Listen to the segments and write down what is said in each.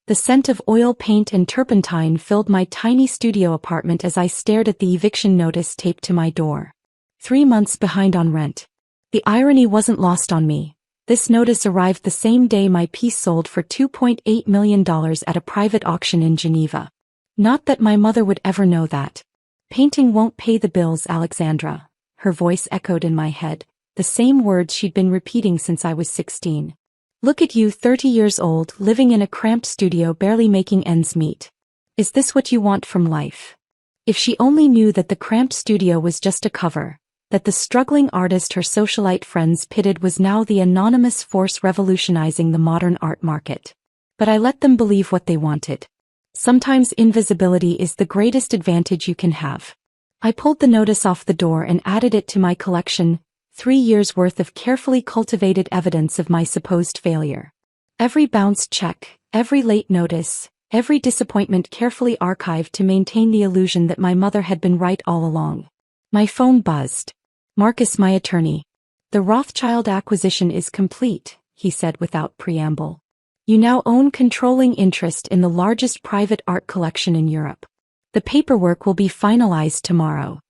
The scent of oil paint and turpentine filled my tiny studio apartment as I stared at the eviction notice taped to my door. 3 months behind on rent. The irony wasn't lost on me. This notice arrived the same day my piece sold for $2.8 million at a private auction in Geneva. Not that my mother would ever know that. Painting won't pay the bills, Alexandra. Her voice echoed in my head, the same words she'd been repeating since I was 16. Look at you, 30 years old, living in a cramped studio, barely making ends meet. Is this what you want from life? If she only knew that the cramped studio was just a cover, that the struggling artist her socialite friends pitted was now the anonymous force revolutionizing the modern art market. But I let them believe what they wanted. Sometimes invisibility is the greatest advantage you can have. I pulled the notice off the door and added it to my collection, 3 years' worth of carefully cultivated evidence of my supposed failure. Every bounced check, every late notice, every disappointment carefully archived to maintain the illusion that my mother had been right all along. My phone buzzed. Marcus, my attorney. The Rothschild acquisition is complete, he said without preamble. You now own controlling interest in the largest private art collection in Europe. The paperwork will be finalized tomorrow.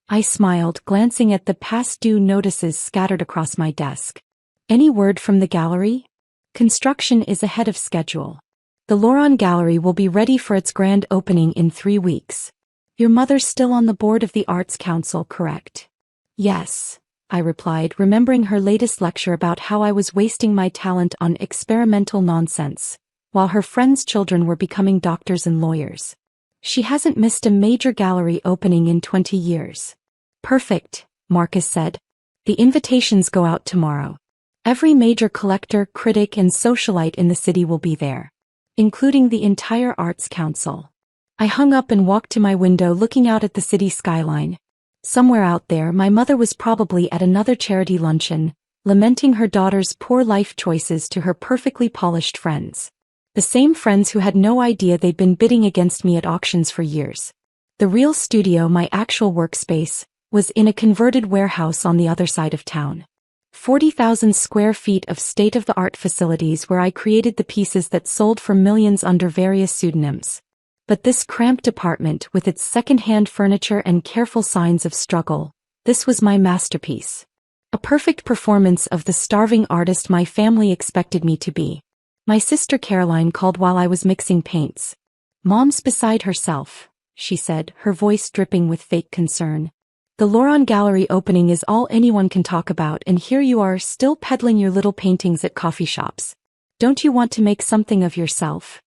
I smiled, glancing at the past due notices scattered across my desk. Any word from the gallery? Construction is ahead of schedule. The Laurent Gallery will be ready for its grand opening in 3 weeks. Your mother's still on the board of the Arts Council, correct? Yes, I replied, remembering her latest lecture about how I was wasting my talent on experimental nonsense, while her friends' children were becoming doctors and lawyers. She hasn't missed a major gallery opening in 20 years. Perfect, Marcus said. The invitations go out tomorrow. Every major collector, critic, and socialite in the city will be there, including the entire Arts Council. I hung up and walked to my window, looking out at the city skyline. Somewhere out there, my mother was probably at another charity luncheon, lamenting her daughter's poor life choices to her perfectly polished friends. The same friends who had no idea they'd been bidding against me at auctions for years. The real studio, my actual workspace, was in a converted warehouse on the other side of town. 40,000 square feet of state-of-the-art facilities where I created the pieces that sold for millions under various pseudonyms. But this cramped apartment with its second-hand furniture and careful signs of struggle, this was my masterpiece. A perfect performance of the starving artist my family expected me to be. My sister Caroline called while I was mixing paints. Mom's beside herself, she said, her voice dripping with fake concern. The Laurent Gallery opening is all anyone can talk about, and here you are still peddling your little paintings at coffee shops. Don't you want to make something of yourself?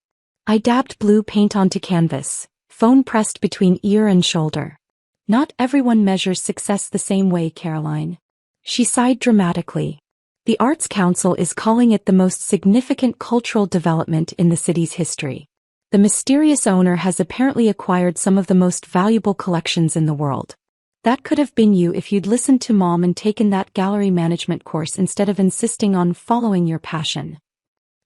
I dabbed blue paint onto canvas, phone pressed between ear and shoulder. Not everyone measures success the same way, Caroline. She sighed dramatically. The Arts Council is calling it the most significant cultural development in the city's history. The mysterious owner has apparently acquired some of the most valuable collections in the world. That could have been you if you'd listened to Mom and taken that gallery management course instead of insisting on following your passion.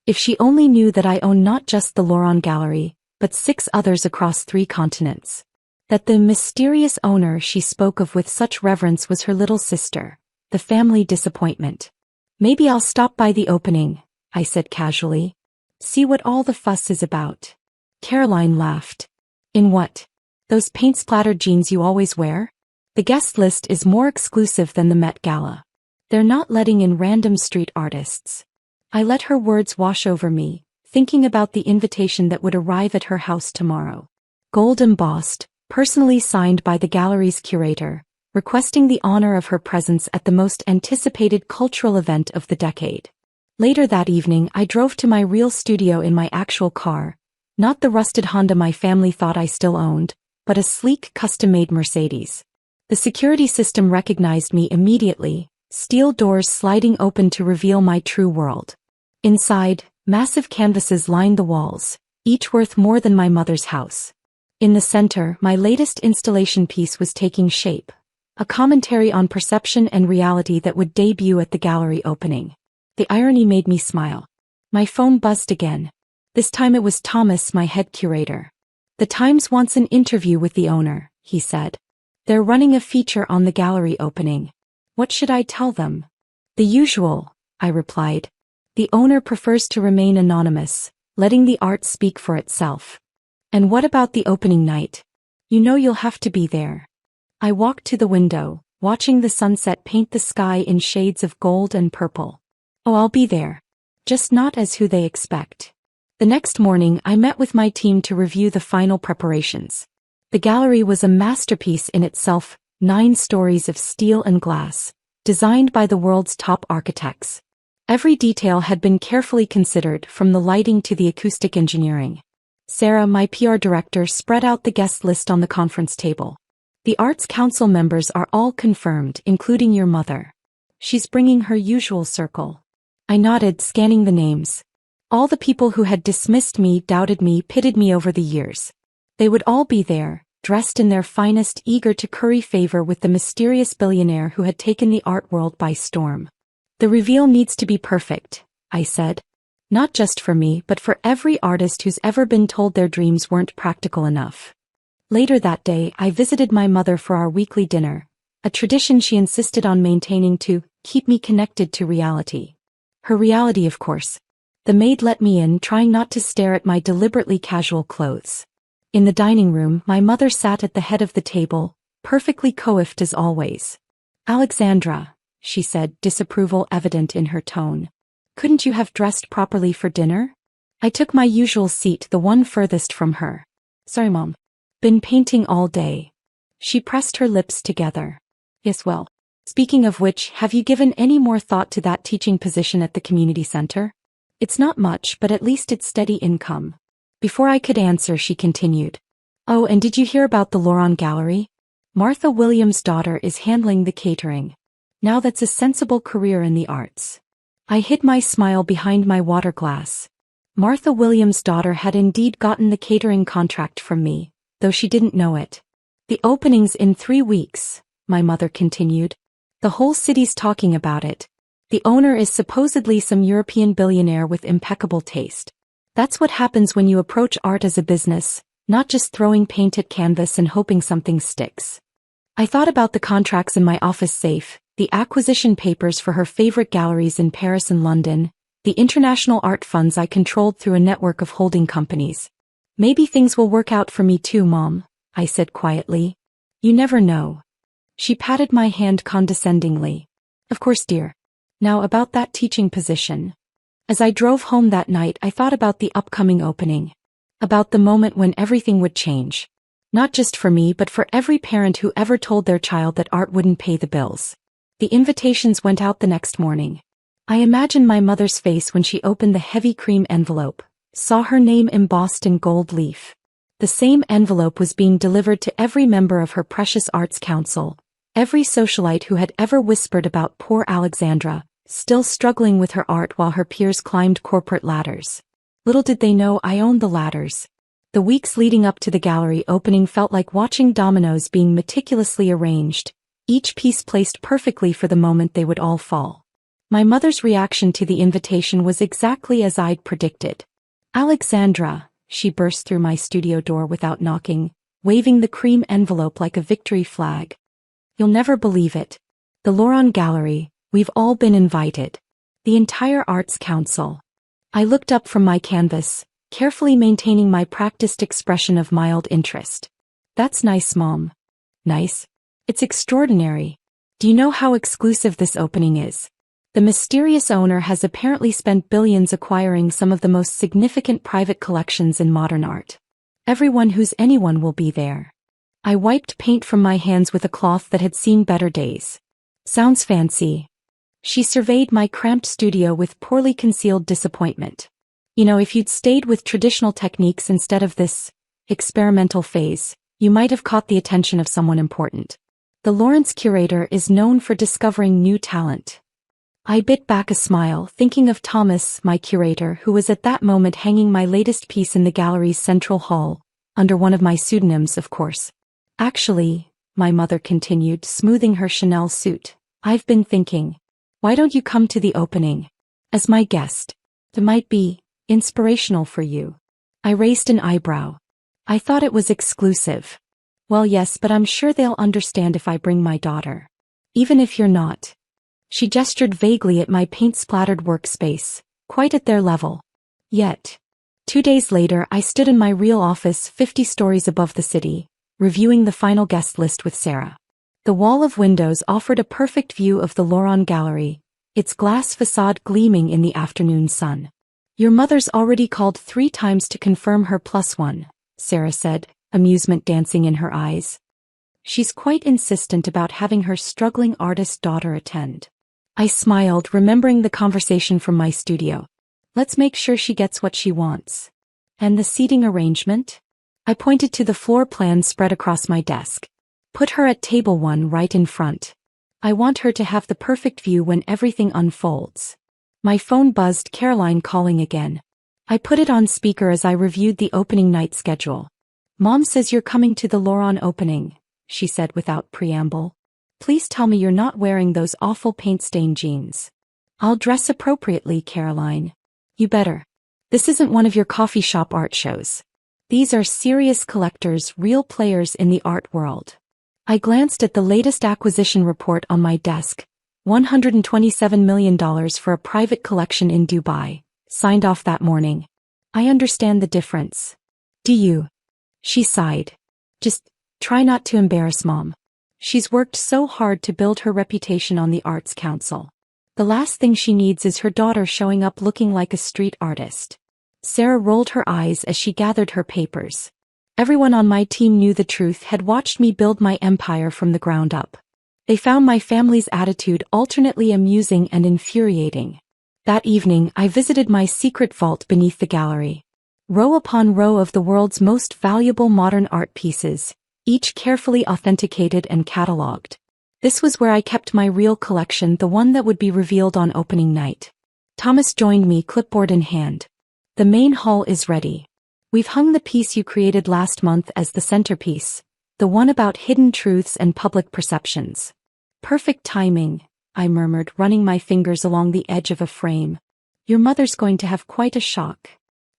If she only knew that I own not just the Laurent Gallery, but 6 others across 3 continents. That the mysterious owner she spoke of with such reverence was her little sister, the family disappointment. Maybe I'll stop by the opening, I said casually. See what all the fuss is about. Caroline laughed. In what? Those paint-splattered jeans you always wear? The guest list is more exclusive than the Met Gala. They're not letting in random street artists. I let her words wash over me, thinking about the invitation that would arrive at her house tomorrow. Gold embossed, personally signed by the gallery's curator, requesting the honor of her presence at the most anticipated cultural event of the decade. Later that evening, I drove to my real studio in my actual car, not the rusted Honda my family thought I still owned, but a sleek custom-made Mercedes. The security system recognized me immediately, steel doors sliding open to reveal my true world. Inside, massive canvases lined the walls, each worth more than my mother's house. In the center, my latest installation piece was taking shape. A commentary on perception and reality that would debut at the gallery opening. The irony made me smile. My phone buzzed again. This time it was Thomas, my head curator. The Times wants an interview with the owner, he said. They're running a feature on the gallery opening. What should I tell them? The usual, I replied. The owner prefers to remain anonymous, letting the art speak for itself. And what about the opening night? You know you'll have to be there. I walked to the window, watching the sunset paint the sky in shades of gold and purple. Oh, I'll be there. Just not as who they expect. The next morning I met with my team to review the final preparations. The gallery was a masterpiece in itself, 9 stories of steel and glass, designed by the world's top architects. Every detail had been carefully considered, from the lighting to the acoustic engineering. Sarah, my PR director, spread out the guest list on the conference table. The Arts Council members are all confirmed, including your mother. She's bringing her usual circle. I nodded, scanning the names. All the people who had dismissed me, doubted me, pitted me over the years. They would all be there, dressed in their finest, eager to curry favor with the mysterious billionaire who had taken the art world by storm. The reveal needs to be perfect, I said. Not just for me, but for every artist who's ever been told their dreams weren't practical enough. Later that day, I visited my mother for our weekly dinner, a tradition she insisted on maintaining to keep me connected to reality. Her reality, of course. The maid let me in, trying not to stare at my deliberately casual clothes. In the dining room, my mother sat at the head of the table, perfectly coiffed as always. Alexandra, she said, disapproval evident in her tone. Couldn't you have dressed properly for dinner? I took my usual seat, the one furthest from her. Sorry, Mom. Been painting all day. She pressed her lips together. Yes, well. Speaking of which, have you given any more thought to that teaching position at the community center? It's not much, but at least it's steady income. Before I could answer, she continued. Oh, and did you hear about the Loron Gallery? Martha Williams' daughter is handling the catering. Now that's a sensible career in the arts. I hid my smile behind my water glass. Martha Williams' daughter had indeed gotten the catering contract from me, though she didn't know it. The opening's in 3 weeks, my mother continued. The whole city's talking about it. The owner is supposedly some European billionaire with impeccable taste. That's what happens when you approach art as a business, not just throwing paint at canvas and hoping something sticks. I thought about the contracts in my office safe, the acquisition papers for her favorite galleries in Paris and London, the international art funds I controlled through a network of holding companies. Maybe things will work out for me too, Mom, I said quietly. You never know. She patted my hand condescendingly. Of course, dear. Now about that teaching position. As I drove home that night, I thought about the upcoming opening. About the moment when everything would change. Not just for me, but for every parent who ever told their child that art wouldn't pay the bills. The invitations went out the next morning. I imagined my mother's face when she opened the heavy cream envelope, saw her name embossed in gold leaf. The same envelope was being delivered to every member of her precious Arts Council, every socialite who had ever whispered about poor Alexandra, still struggling with her art while her peers climbed corporate ladders. Little did they know I owned the ladders. The weeks leading up to the gallery opening felt like watching dominoes being meticulously arranged, each piece placed perfectly for the moment they would all fall. My mother's reaction to the invitation was exactly as I'd predicted. Alexandra, she burst through my studio door without knocking, waving the cream envelope like a victory flag. You'll never believe it. The Loron Gallery, we've all been invited. The entire Arts Council. I looked up from my canvas, carefully maintaining my practiced expression of mild interest. That's nice, Mom. Nice? It's extraordinary. Do you know how exclusive this opening is? The mysterious owner has apparently spent billions acquiring some of the most significant private collections in modern art. Everyone who's anyone will be there. I wiped paint from my hands with a cloth that had seen better days. Sounds fancy. She surveyed my cramped studio with poorly concealed disappointment. You know, if you'd stayed with traditional techniques instead of this experimental phase, you might have caught the attention of someone important. The Lawrence curator is known for discovering new talent. I bit back a smile, thinking of Thomas, my curator, who was at that moment hanging my latest piece in the gallery's central hall, under one of my pseudonyms, of course. Actually, my mother continued, smoothing her Chanel suit, I've been thinking, why don't you come to the opening? As my guest. It might be inspirational for you. I raised an eyebrow. I thought it was exclusive. Well, yes, but I'm sure they'll understand if I bring my daughter. Even if you're not. She gestured vaguely at my paint-splattered workspace, quite at their level. Yet. 2 days later, I stood in my real office 50 stories above the city, reviewing the final guest list with Sarah. The wall of windows offered a perfect view of the Loron Gallery, its glass facade gleaming in the afternoon sun. Your mother's already called 3 times to confirm her +1, Sarah said, amusement dancing in her eyes. She's quite insistent about having her struggling artist daughter attend. I smiled, remembering the conversation from my studio. Let's make sure she gets what she wants. And the seating arrangement? I pointed to the floor plan spread across my desk. Put her at table 1 right in front. I want her to have the perfect view when everything unfolds. My phone buzzed, Caroline calling again. I put it on speaker as I reviewed the opening night schedule. Mom says you're coming to the Loron opening, she said without preamble. Please tell me you're not wearing those awful paint-stained jeans. I'll dress appropriately, Caroline. You better. This isn't one of your coffee shop art shows. These are serious collectors, real players in the art world. I glanced at the latest acquisition report on my desk. $127 million for a private collection in Dubai, signed off that morning. I understand the difference. Do you? She sighed. Just try not to embarrass Mom. She's worked so hard to build her reputation on the Arts Council. The last thing she needs is her daughter showing up looking like a street artist. Sarah rolled her eyes as she gathered her papers. Everyone on my team knew the truth, had watched me build my empire from the ground up. They found my family's attitude alternately amusing and infuriating. That evening, I visited my secret vault beneath the gallery. Row upon row of the world's most valuable modern art pieces, each carefully authenticated and catalogued. This was where I kept my real collection, the one that would be revealed on opening night. Thomas joined me, clipboard in hand. The main hall is ready. We've hung the piece you created last month as the centerpiece, the one about hidden truths and public perceptions. Perfect timing, I murmured, running my fingers along the edge of a frame. Your mother's going to have quite a shock.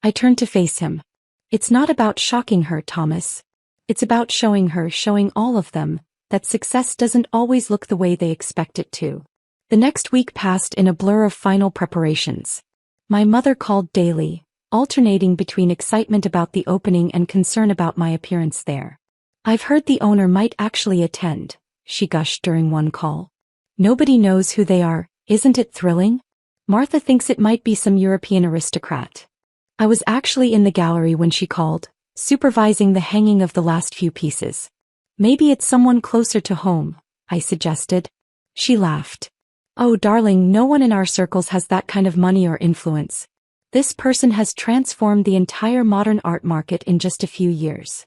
I turned to face him. It's not about shocking her, Thomas. It's about showing her, showing all of them, that success doesn't always look the way they expect it to. The next week passed in a blur of final preparations. My mother called daily, alternating between excitement about the opening and concern about my appearance there. I've heard the owner might actually attend, she gushed during one call. Nobody knows who they are, isn't it thrilling? Martha thinks it might be some European aristocrat. I was actually in the gallery when she called, supervising the hanging of the last few pieces. Maybe it's someone closer to home, I suggested. She laughed. Oh, darling, no one in our circles has that kind of money or influence. This person has transformed the entire modern art market in just a few years.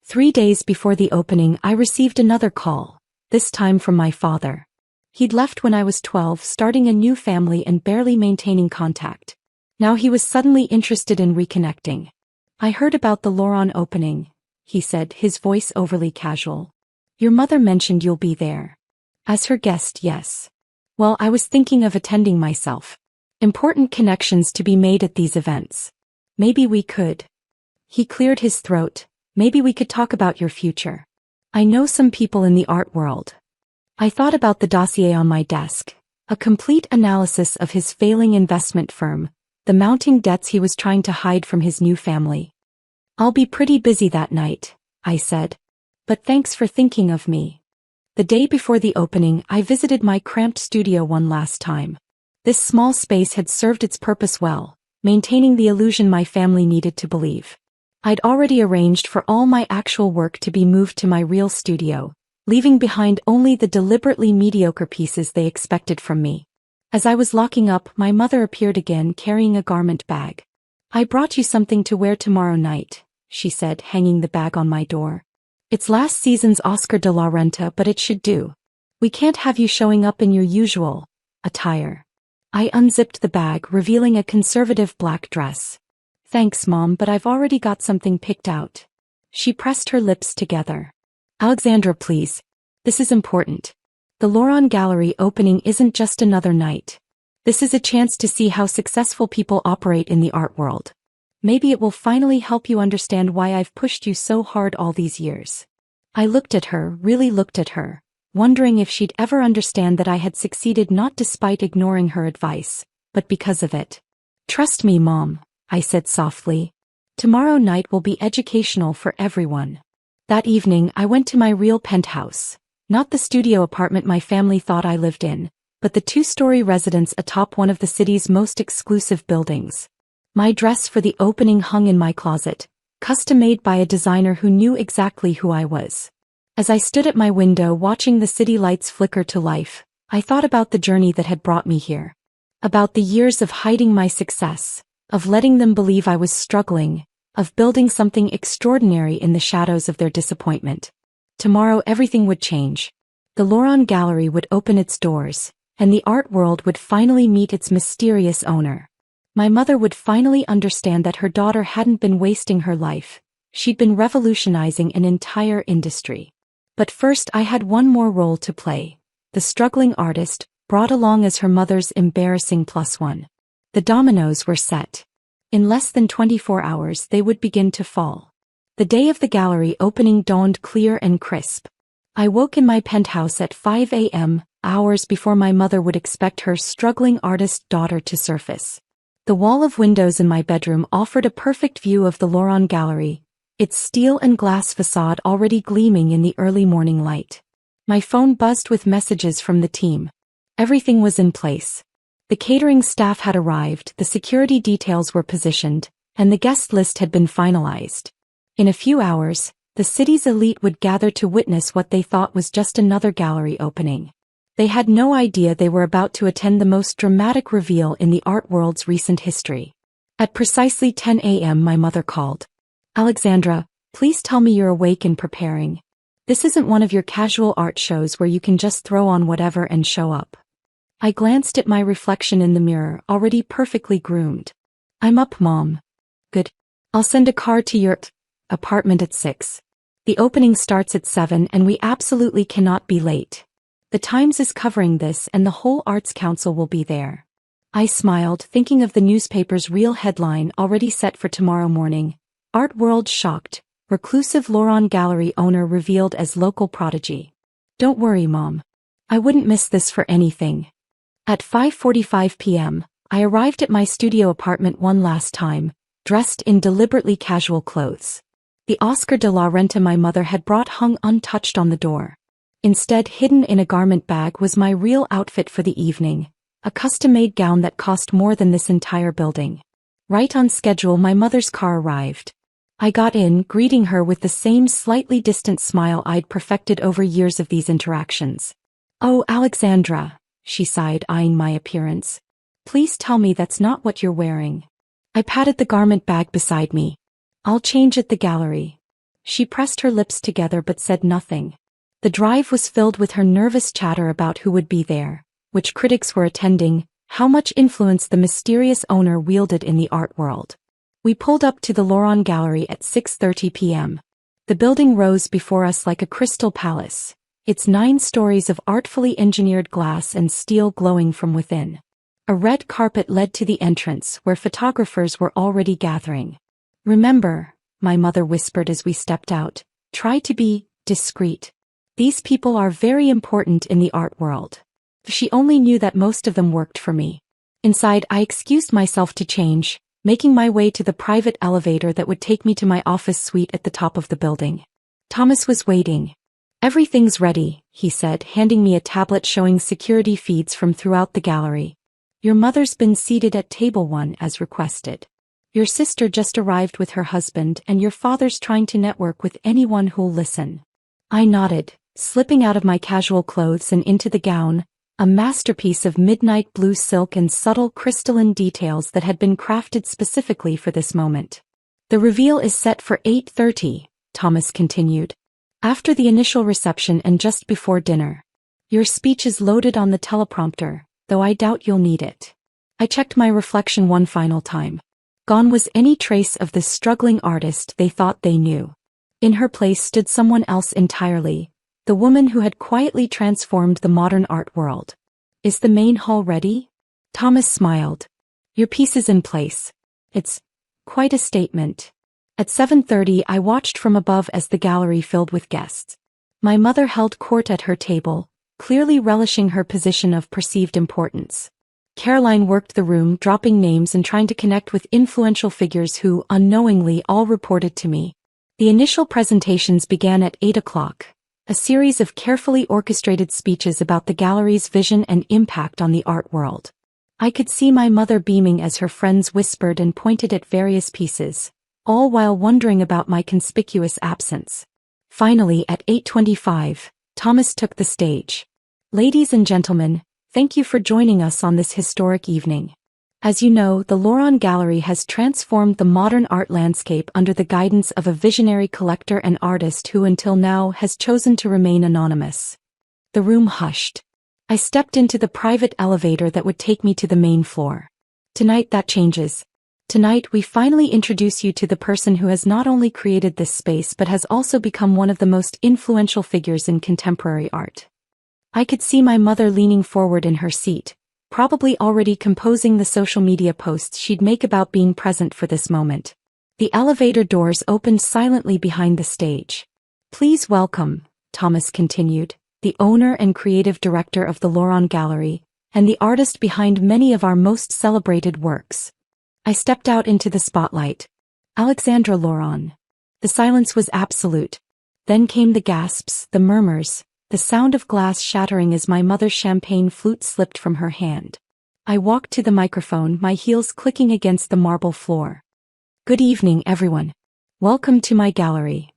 3 days before the opening, I received another call, this time from my father. He'd left when I was 12, starting a new family and barely maintaining contact. Now he was suddenly interested in reconnecting. I heard about the Loron opening, he said, his voice overly casual. Your mother mentioned you'll be there. As her guest, yes. Well, I was thinking of attending myself. Important connections to be made at these events. Maybe we could. He cleared his throat. Maybe we could talk about your future. I know some people in the art world. I thought about the dossier on my desk. A complete analysis of his failing investment firm, the mounting debts he was trying to hide from his new family. I'll be pretty busy that night, I said. But thanks for thinking of me. The day before the opening, I visited my cramped studio one last time. This small space had served its purpose well, maintaining the illusion my family needed to believe. I'd already arranged for all my actual work to be moved to my real studio, leaving behind only the deliberately mediocre pieces they expected from me. As I was locking up, my mother appeared again, carrying a garment bag. I brought you something to wear tomorrow night, she said, hanging the bag on my door. It's last season's Oscar de la Renta, but it should do. We can't have you showing up in your usual attire. I unzipped the bag, revealing a conservative black dress. Thanks, Mom, but I've already got something picked out. She pressed her lips together. Alexandra, please. This is important. The Loron Gallery opening isn't just another night. This is a chance to see how successful people operate in the art world. Maybe it will finally help you understand why I've pushed you so hard all these years. I looked at her, really looked at her, wondering if she'd ever understand that I had succeeded not despite ignoring her advice, but because of it. Trust me, Mom, I said softly. Tomorrow night will be educational for everyone. That evening I went to my real penthouse. Not the studio apartment my family thought I lived in, but the two-story residence atop one of the city's most exclusive buildings. My dress for the opening hung in my closet, custom-made by a designer who knew exactly who I was. As I stood at my window watching the city lights flicker to life, I thought about the journey that had brought me here. About the years of hiding my success, of letting them believe I was struggling, of building something extraordinary in the shadows of their disappointment. Tomorrow everything would change. The Loron Gallery would open its doors, and the art world would finally meet its mysterious owner. My mother would finally understand that her daughter hadn't been wasting her life, she'd been revolutionizing an entire industry. But first I had one more role to play, the struggling artist, brought along as her mother's embarrassing plus one. The dominoes were set. In less than 24 hours they would begin to fall. The day of the gallery opening dawned clear and crisp. I woke in my penthouse at 5 a.m., hours before my mother would expect her struggling artist daughter to surface. The wall of windows in my bedroom offered a perfect view of the Loron Gallery, its steel and glass facade already gleaming in the early morning light. My phone buzzed with messages from the team. Everything was in place. The catering staff had arrived, the security details were positioned, and the guest list had been finalized. In a few hours, the city's elite would gather to witness what they thought was just another gallery opening. They had no idea they were about to attend the most dramatic reveal in the art world's recent history. At precisely 10 a.m. my mother called. "Alexandra, please tell me you're awake and preparing. This isn't one of your casual art shows where you can just throw on whatever and show up." I glanced at my reflection in the mirror, already perfectly groomed. "I'm up, Mom." "Good. I'll send a car to your apartment at 6. The opening starts at 7 and we absolutely cannot be late. The Times is covering this and the whole Arts Council will be there." I smiled, thinking of the newspaper's real headline already set for tomorrow morning. Art world shocked, reclusive Loron Gallery owner revealed as local prodigy. "Don't worry, Mom. I wouldn't miss this for anything." At 5:45 p.m., I arrived at my studio apartment one last time, dressed in deliberately casual clothes. The Oscar de la Renta my mother had brought hung untouched on the door. Instead, hidden in a garment bag was my real outfit for the evening, a custom-made gown that cost more than this entire building. Right on schedule, my mother's car arrived. I got in, greeting her with the same slightly distant smile I'd perfected over years of these interactions. "Oh, Alexandra," she sighed, eyeing my appearance. "Please tell me that's not what you're wearing." I patted the garment bag beside me. "I'll change at the gallery." She pressed her lips together but said nothing. The drive was filled with her nervous chatter about who would be there, which critics were attending, how much influence the mysterious owner wielded in the art world. We pulled up to the Loron Gallery at 6:30 p.m. The building rose before us like a crystal palace, its 9 stories of artfully engineered glass and steel glowing from within. A red carpet led to the entrance where photographers were already gathering. "Remember," my mother whispered as we stepped out, "try to be discreet. These people are very important in the art world." If she only knew that most of them worked for me. Inside, I excused myself to change, making my way to the private elevator that would take me to my office suite at the top of the building. Thomas was waiting. "Everything's ready," he said, handing me a tablet showing security feeds from throughout the gallery. "Your mother's been seated at table 1 as requested. Your sister just arrived with her husband and your father's trying to network with anyone who'll listen." I nodded, slipping out of my casual clothes and into the gown, a masterpiece of midnight blue silk and subtle crystalline details that had been crafted specifically for this moment. "The reveal is set for 8:30, Thomas continued. "After the initial reception and just before dinner. Your speech is loaded on the teleprompter, though I doubt you'll need it." I checked my reflection one final time. Gone was any trace of the struggling artist they thought they knew. In her place stood someone else entirely, the woman who had quietly transformed the modern art world. "Is the main hall ready?" Thomas smiled. "Your piece is in place. It's quite a statement." At 7:30 I watched from above as the gallery filled with guests. My mother held court at her table, clearly relishing her position of perceived importance. Caroline worked the room, dropping names and trying to connect with influential figures who, unknowingly, all reported to me. The initial presentations began at 8 o'clock, a series of carefully orchestrated speeches about the gallery's vision and impact on the art world. I could see my mother beaming as her friends whispered and pointed at various pieces, all while wondering about my conspicuous absence. Finally, at 8:25, Thomas took the stage. Ladies and gentlemen, thank you for joining us on this historic evening. As you know, the Loron Gallery has transformed the modern art landscape under the guidance of a visionary collector and artist who until now has chosen to remain anonymous. The room hushed. I stepped into the private elevator that would take me to the main floor. Tonight that changes. Tonight we finally introduce you to the person who has not only created this space but has also become one of the most influential figures in contemporary art. I could see my mother leaning forward in her seat, probably already composing the social media posts she'd make about being present for this moment. The elevator doors opened silently behind the stage. Please welcome, Thomas continued, the owner and creative director of the Loron Gallery, and the artist behind many of our most celebrated works. I stepped out into the spotlight. Alexandra Loron. The silence was absolute. Then came the gasps, the murmurs, the sound of glass shattering as my mother's champagne flute slipped from her hand. I walked to the microphone, my heels clicking against the marble floor. Good evening, everyone. Welcome to my gallery.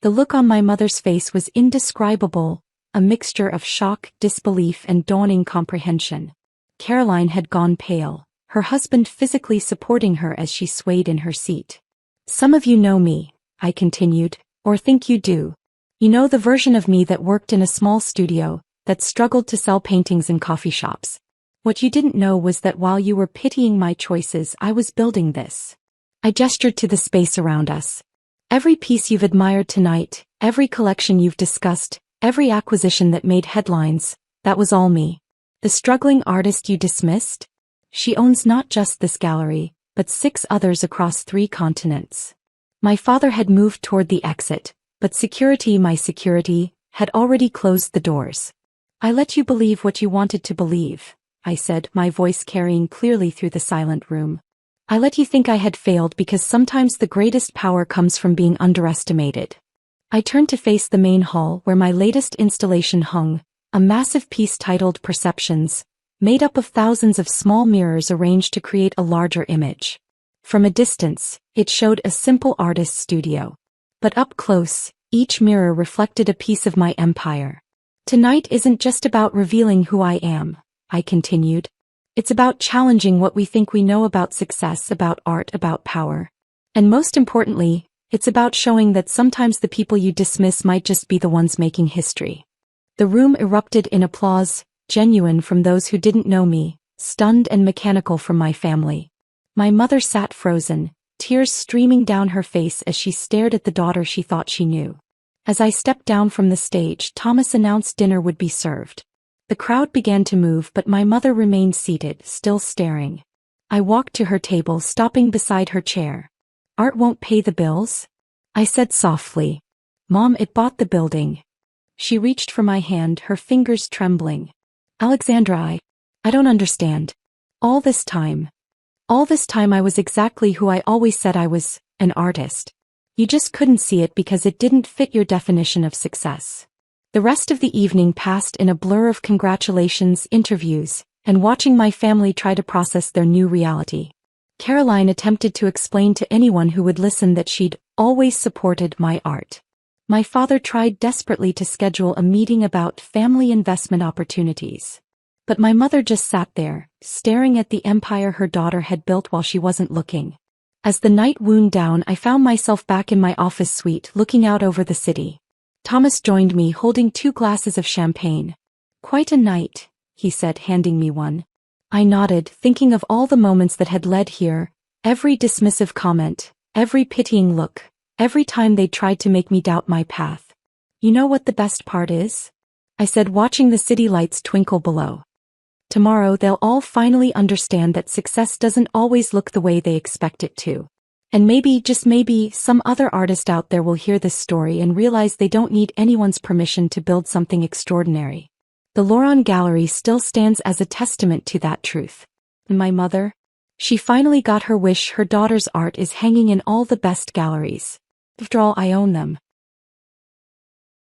The look on my mother's face was indescribable, a mixture of shock, disbelief, and dawning comprehension. Caroline had gone pale, her husband physically supporting her as she swayed in her seat. Some of you know me, I continued, or think you do. You know the version of me that worked in a small studio, that struggled to sell paintings in coffee shops. What you didn't know was that while you were pitying my choices, I was building this. I gestured to the space around us. Every piece you've admired tonight, every collection you've discussed, every acquisition that made headlines, that was all me. The struggling artist you dismissed? She owns not just this gallery, but 6 others across 3 continents. My father had moved toward the exit, but security, my security, had already closed the doors. I let you believe what you wanted to believe, I said, my voice carrying clearly through the silent room. I let you think I had failed because sometimes the greatest power comes from being underestimated. I turned to face the main hall where my latest installation hung, a massive piece titled Perceptions, made up of thousands of small mirrors arranged to create a larger image. From a distance, it showed a simple artist's studio. But up close, each mirror reflected a piece of my empire. Tonight isn't just about revealing who I am, I continued. It's about challenging what we think we know about success, about art, about power. And most importantly, it's about showing that sometimes the people you dismiss might just be the ones making history. The room erupted in applause, genuine from those who didn't know me, stunned and mechanical from my family. My mother sat frozen, tears streaming down her face as she stared at the daughter she thought she knew. As I stepped down from the stage, Thomas announced dinner would be served. The crowd began to move, but my mother remained seated, still staring. I walked to her table, stopping beside her chair. Art won't pay the bills? I said softly. Mom, it bought the building. She reached for my hand, her fingers trembling. Alexandra, I don't understand. All this time I was exactly who I always said I was, an artist. You just couldn't see it because it didn't fit your definition of success. The rest of the evening passed in a blur of congratulations, interviews, and watching my family try to process their new reality. Caroline attempted to explain to anyone who would listen that she'd always supported my art. My father tried desperately to schedule a meeting about family investment opportunities. But my mother just sat there, staring at the empire her daughter had built while she wasn't looking. As the night wound down, I found myself back in my office suite, looking out over the city. Thomas joined me, holding 2 glasses of champagne. Quite a night, he said, handing me one. I nodded, thinking of all the moments that had led here, every dismissive comment, every pitying look, every time they tried to make me doubt my path. You know what the best part is? I said, watching the city lights twinkle below. Tomorrow they'll all finally understand that success doesn't always look the way they expect it to. And maybe, just maybe, some other artist out there will hear this story and realize they don't need anyone's permission to build something extraordinary. The Loron Gallery still stands as a testament to that truth. And my mother? She finally got her wish. Her daughter's art is hanging in all the best galleries. After all, I own them.